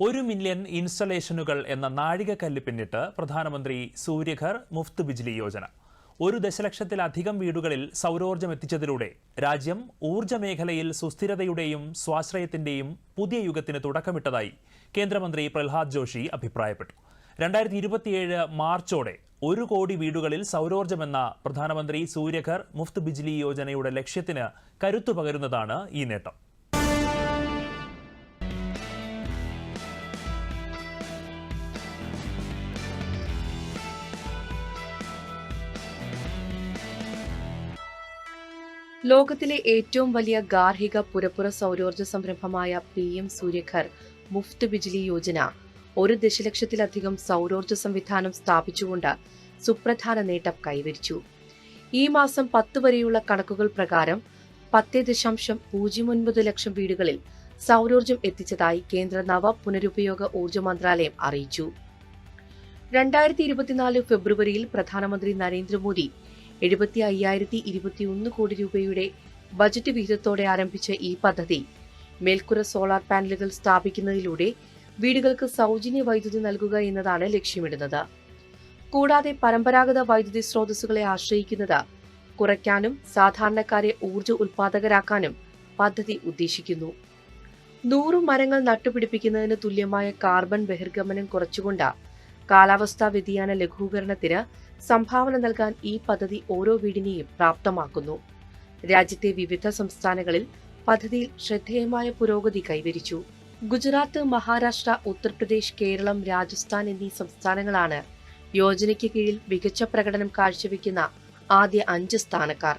1 million ഇൻസ്റ്റലേഷനുകൾ എന്ന നാഴികക്കല്ല് പിന്നിട്ട് പ്രധാനമന്ത്രി സൂര്യഘർ മുഫ്ത് ബിജ്ലി യോജന. 1 ദശലക്ഷത്തിലധികം വീടുകളിൽ സൗരോർജ്ജം എത്തിച്ചതിലൂടെ രാജ്യം ഊർജ്ജ മേഖലയിൽ സുസ്ഥിരതയുടെയും സ്വാശ്രയത്തിന്റെയും പുതിയ യുഗത്തിന് തുടക്കമിട്ടതായി കേന്ദ്രമന്ത്രി പ്രഹ്ലാദ് ജോഷി അഭിപ്രായപ്പെട്ടു. 2027 മാർച്ചോടെ 1 കോടി വീടുകളിൽ സൗരോർജ്ജമെന്ന പ്രധാനമന്ത്രി സൂര്യഘർ മുഫ്ത് ബിജ്ലി യോജനയുടെ ലക്ഷ്യത്തിന് കരുത്തു പകരുന്നതാണ് ഈ നേട്ടം. ലോകത്തിലെ ഏറ്റവും വലിയ ഗാർഹിക പുരപ്പുറ സൗരോർജ്ജ സംരംഭമായ PM സൂര്യഘർ മുഫ്ത് ബിജ്ലി യോജന 1 ദശലക്ഷത്തിലധികം സൗരോർജ്ജ സംവിധാനം സ്ഥാപിച്ചുകൊണ്ട് സുപ്രധാന നേട്ടം കൈവരിച്ചു. ഈ മാസം 10 വരെയുള്ള കണക്കുകൾ പ്രകാരം 10.09 ലക്ഷം വീടുകളിൽ സൗരോർജ്ജം എത്തിച്ചതായി കേന്ദ്ര നവ പുനരുപയോഗ ഊർജ്ജ മന്ത്രാലയം അറിയിച്ചു. 2024 ഫെബ്രുവരിയിൽ പ്രധാനമന്ത്രി നരേന്ദ്രമോദി 75,021 കോടി രൂപയുടെ ബജറ്റ് വിഹിതത്തോടെ ആരംഭിച്ച ഈ പദ്ധതി മേൽക്കൂര സോളാർ പാനലുകൾ സ്ഥാപിക്കുന്നതിലൂടെ വീടുകൾക്ക് സൗജന്യ വൈദ്യുതി നൽകുക എന്നതാണ് ലക്ഷ്യമിടുന്നത്. കൂടാതെ പരമ്പരാഗത വൈദ്യുതി സ്രോതസ്സുകളെ ആശ്രയിക്കുന്നത് കുറയ്ക്കാനും സാധാരണക്കാരെ ഊർജ്ജ ഉൽപാദകരാക്കാനും പദ്ധതി ഉദ്ദേശിക്കുന്നു. 100 മരങ്ങൾ നട്ടുപിടിപ്പിക്കുന്നതിന് തുല്യമായ കാർബൺ ബഹിർഗമനം കുറച്ചുകൊണ്ട് കാലാവസ്ഥാ വ്യതിയാന ലഘൂകരണത്തിന് സംഭാവന നൽകാൻ ഈ പദ്ധതി ഓരോ വീടിനെയും പ്രാപ്തമാക്കുന്നു. രാജ്യത്തെ വിവിധ സംസ്ഥാനങ്ങളിൽ പദ്ധതിയിൽ ശ്രദ്ധേയമായ പുരോഗതി കൈവരിച്ചു. ഗുജറാത്ത്, മഹാരാഷ്ട്ര, ഉത്തർപ്രദേശ്, കേരളം, രാജസ്ഥാൻ എന്നീ സംസ്ഥാനങ്ങളാണ് യോജനയ്ക്ക് കീഴിൽ മികച്ച പ്രകടനം കാഴ്ചവെക്കുന്ന ആദ്യ 5 സ്ഥാനക്കാർ.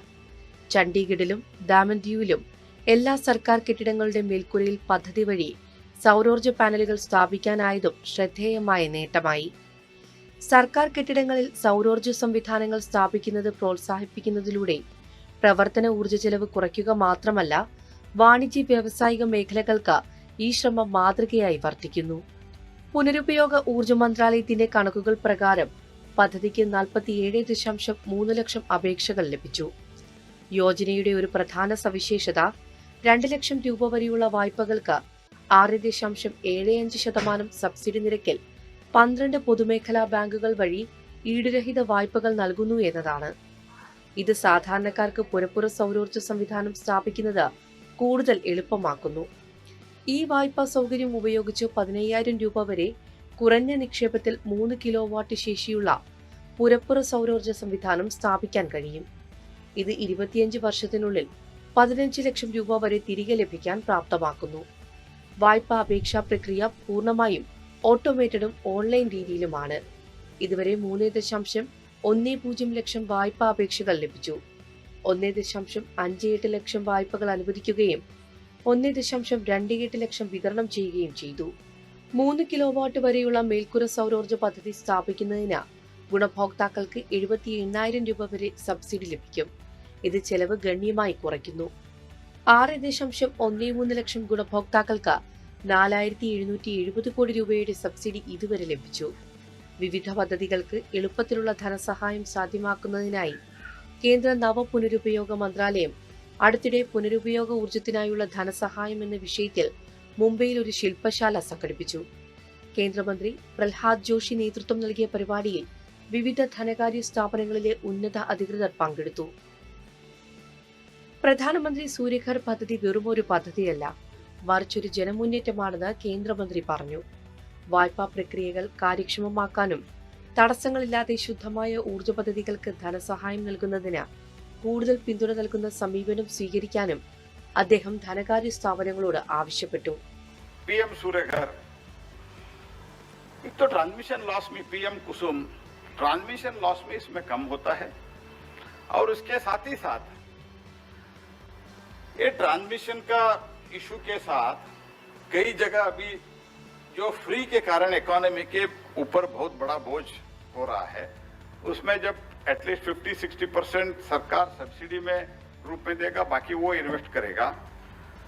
ചണ്ഡീഗഡിലും ദാമൻ ദിയുവിലും എല്ലാ സർക്കാർ കെട്ടിടങ്ങളുടെ മേൽക്കൂരയിൽ പദ്ധതി വഴി സൗരോർജ്ജ പാനലുകൾ സ്ഥാപിക്കാനായതും ശ്രദ്ധേയമായ നേട്ടമായി. സർക്കാർ കെട്ടിടങ്ങളിൽ സൗരോർജ്ജ സംവിധാനങ്ങൾ സ്ഥാപിക്കുന്നത് പ്രോത്സാഹിപ്പിക്കുന്നതിലൂടെ പ്രവർത്തന ഊർജ്ജ ചെലവ് കുറയ്ക്കുക മാത്രമല്ല, വാണിജ്യ വ്യാവസായിക മേഖലകൾക്ക് ഈ ശ്രമം മാതൃകയായി വർത്തിക്കുന്നു. പുനരുപയോഗ ഊർജ്ജ മന്ത്രാലയത്തിന്റെ കണക്കുകൾ പ്രകാരം പദ്ധതിക്ക് 47.3 ലക്ഷം അപേക്ഷകൾ ലഭിച്ചു. യോജനയുടെ ഒരു പ്രധാന സവിശേഷത 2 ലക്ഷം രൂപ വരെയുള്ള വായ്പകൾക്ക് 6.75% സബ്സിഡി നിരക്കിൽ 12 പൊതുമേഖലാ ബാങ്കുകൾ വഴി ഈടുരഹിത വായ്പകൾ നൽകുന്നു എന്നതാണ്. ഇത് സാധാരണക്കാർക്ക് പുരപ്പുറ സൗരോർജ്ജ സംവിധാനം സ്ഥാപിക്കുന്നത് കൂടുതൽ എളുപ്പമാക്കുന്നു. ഈ വായ്പാ സൗകര്യം ഉപയോഗിച്ച് 15,000 രൂപ വരെ കുറഞ്ഞ നിക്ഷേപത്തിൽ 3 കിലോവാട്ട് ശേഷിയുള്ള പുരപ്പുറ സൗരോർജ്ജ സംവിധാനം സ്ഥാപിക്കാൻ കഴിയും. ഇത് 25 വർഷത്തിനുള്ളിൽ 15 ലക്ഷം രൂപ വരെ തിരികെ ലഭിക്കാൻ പ്രാപ്തമാക്കുന്നു. വായ്പാ അപേക്ഷാ പ്രക്രിയ പൂർണ്ണമായും ഓട്ടോമേറ്റഡും ഓൺലൈൻ രീതിയിലുമാണ്. ഇതുവരെ 3.10 ലക്ഷം വായ്പാ അപേക്ഷകൾ ലഭിച്ചു. 1.58 ലക്ഷം വായ്പകൾ അനുവദിക്കുകയും 1.28 ലക്ഷം വിതരണം ചെയ്യുകയും ചെയ്തു. 3 കിലോവാട്ട് വരെയുള്ള മേൽക്കൂര സൗരോർജ്ജ പദ്ധതി സ്ഥാപിക്കുന്നതിന് ഗുണഭോക്താക്കൾക്ക് 78,000 രൂപ വരെ സബ്സിഡി ലഭിക്കും. ഇത് ചെലവ് ഗണ്യമായി കുറയ്ക്കുന്നു. 6.13 ലക്ഷം ഗുണഭോക്താക്കൾക്ക് 4,770 കോടി രൂപയുടെ സബ്സിഡി ഇതുവരെ ലഭിച്ചു. വിവിധ പദ്ധതികൾക്ക് എളുപ്പത്തിലുള്ള ധനസഹായം സാധ്യമാക്കുന്നതിനായി കേന്ദ്ര നവ പുനരുപയോഗ മന്ത്രാലയം അടുത്തിടെ പുനരുപയോഗ ഊർജ്ജത്തിനായുള്ള ധനസഹായം എന്ന വിഷയത്തിൽ മുംബൈയിൽ ഒരു ശില്പശാല സംഘടിപ്പിച്ചു. കേന്ദ്രമന്ത്രി പ്രഹ്ലാദ് ജോഷി നേതൃത്വം നൽകിയ പരിപാടിയിൽ വിവിധ ധനകാര്യ സ്ഥാപനങ്ങളിലെ ഉന്നത അധികൃതർ പങ്കെടുത്തു. പ്രധാനമന്ത്രി സൂര്യഘർ പദ്ധതി വെറുമൊരു പദ്ധതിയല്ല, മറിച്ചൊരു ജനമുന്നേറ്റമാണെന്ന് കേന്ദ്രമന്ത്രി പറഞ്ഞു. വായ്പാ പ്രക്രിയകൾ കാര്യക്ഷമമാക്കാനും തടസ്സങ്ങളില്ലാതെ ശുദ്ധമായ ഊർജ്ജ പദ്ധതികൾക്ക് ധനസഹായം നൽകുന്നതിന് കൂടുതൽ പിന്തുണ നൽകുന്ന സമീപനം സ്വീകരിക്കാനും അദ്ദേഹം ധനകാര്യ സ്ഥാപനങ്ങളോട് ആവശ്യപ്പെട്ടു. PM सूर्यघर एक तो ट्रांसमिशन लॉस में PM कुसुम ट्रांसमिशन लॉस में इसमें कम होता है और उसके साथ ही साथ ये ट्रांसमिशन का इशू के साथ कई जगह अभी जो फ्री के कारण इकोनॉमी के ऊपर बहुत बड़ा बोझ हो रहा है, उसमें जब एटलीस्ट 50-60% सरकार सब्सिडी में रूप में देगा, बाकी वो इन्वेस्ट करेगा,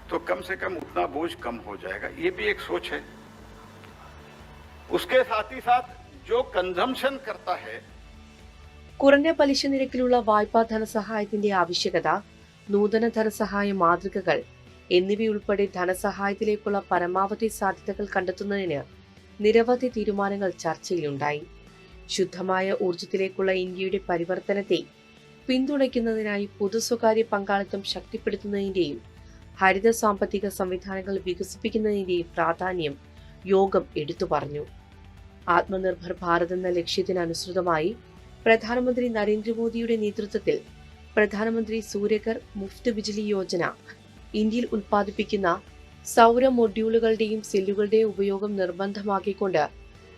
तो कम से कम उतना बोझ कम हो जाएगा. ये भी एक सोच है. उसके साथ ही साथ जो कंजम्पशन करता है, കുറഞ്ഞ പലിശ നിരക്കിലുള്ള വായ്പാ ധനസഹായത്തിന്റെ ആവശ്യകത, നൂതന ധനസഹായ മാതൃകകൾ എന്നിവയുൾപ്പെടെ ധനസഹായത്തിലേക്കുള്ള പരമാവധി സാധ്യതകൾ കണ്ടെത്തുന്നതിന് നിരവധി തീരുമാനങ്ങൾ ചർച്ചയിലുണ്ടായി. ശുദ്ധമായ ഊർജത്തിലേക്കുള്ള ഇന്ത്യയുടെ പരിവർത്തനത്തെ പിന്തുണയ്ക്കുന്നതിനായി പൊതു-സ്വകാര്യ പങ്കാളിത്തം ശക്തിപ്പെടുത്തുന്നതിന്റെയും ഹരിത സാമ്പത്തിക സംവിധാനങ്ങൾ വികസിപ്പിക്കുന്നതിന്റെയും പ്രാധാന്യം യോഗം എടുത്തു പറഞ്ഞു. ആത്മനിർഭർ ഭാരത് എന്ന ലക്ഷ്യത്തിനനുസൃതമായി പ്രധാനമന്ത്രി നരേന്ദ്രമോദിയുടെ നേതൃത്വത്തിൽ പ്രധാനമന്ത്രി സൂര്യഘർ മുഫ്ത് ബിജ്ലി യോജന ഇന്ത്യയിൽ ഉൽപ്പാദിപ്പിക്കുന്ന സൗര മൊഡ്യൂളുകളുടെയും സെല്ലുകളുടെയും ഉപയോഗം നിർബന്ധമാക്കിക്കൊണ്ട്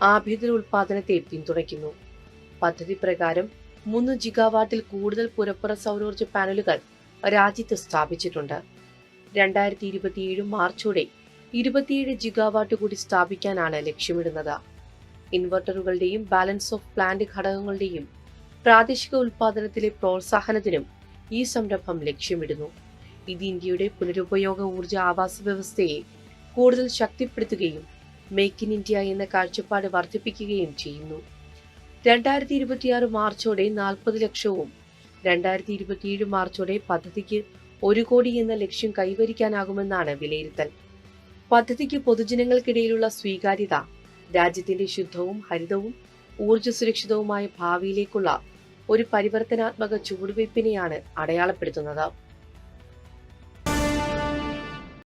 ആഭ്യന്തര ഉൽപ്പാദനത്തെ പിന്തുണയ്ക്കുന്നു. പദ്ധതി പ്രകാരം 3 ജിഗാവാട്ടിൽ കൂടുതൽ പുറപ്പുറ സൗരോർജ്ജ പാനലുകൾ രാജ്യത്ത് സ്ഥാപിച്ചിട്ടുണ്ട്. 2027 മാർച്ചോടെ 27 ജിഗാവാട്ട് കൂടി സ്ഥാപിക്കാനാണ് ലക്ഷ്യമിടുന്നത്. ഇൻവെർട്ടറുകളുടെയും ബാലൻസ് ഓഫ് പ്ലാന്റ് ഘടകങ്ങളുടെയും പ്രാദേശിക ഉൽപ്പാദനത്തിലെ പ്രോത്സാഹനത്തിനും ഈ സംരംഭം ലക്ഷ്യമിടുന്നു. ഇത് ഇന്ത്യയുടെ പുനരുപയോഗ ഊർജ്ജ ആവാസ വ്യവസ്ഥയെ കൂടുതൽ ശക്തിപ്പെടുത്തുകയും മേക്ക് ഇൻ ഇന്ത്യ എന്ന കാഴ്ചപ്പാട് വർദ്ധിപ്പിക്കുകയും ചെയ്യുന്നു. 2026 മാർച്ചോടെ 40 ലക്ഷവും 2027 മാർച്ചോടെ പദ്ധതിക്ക് 1 കോടി എന്ന ലക്ഷ്യം കൈവരിക്കാനാകുമെന്നാണ് വിലയിരുത്തൽ. പദ്ധതിക്ക് പൊതുജനങ്ങൾക്കിടയിലുള്ള സ്വീകാര്യത രാജ്യത്തിന്റെ ശുദ്ധവും ഹരിതവും ഊർജ്ജ സുരക്ഷിതവുമായ ഭാവിയിലേക്കുള്ള ഒരു പരിവർത്തനാത്മക ചുവടുവയ്പ്പിനെയാണ് അടയാളപ്പെടുത്തുന്നത്.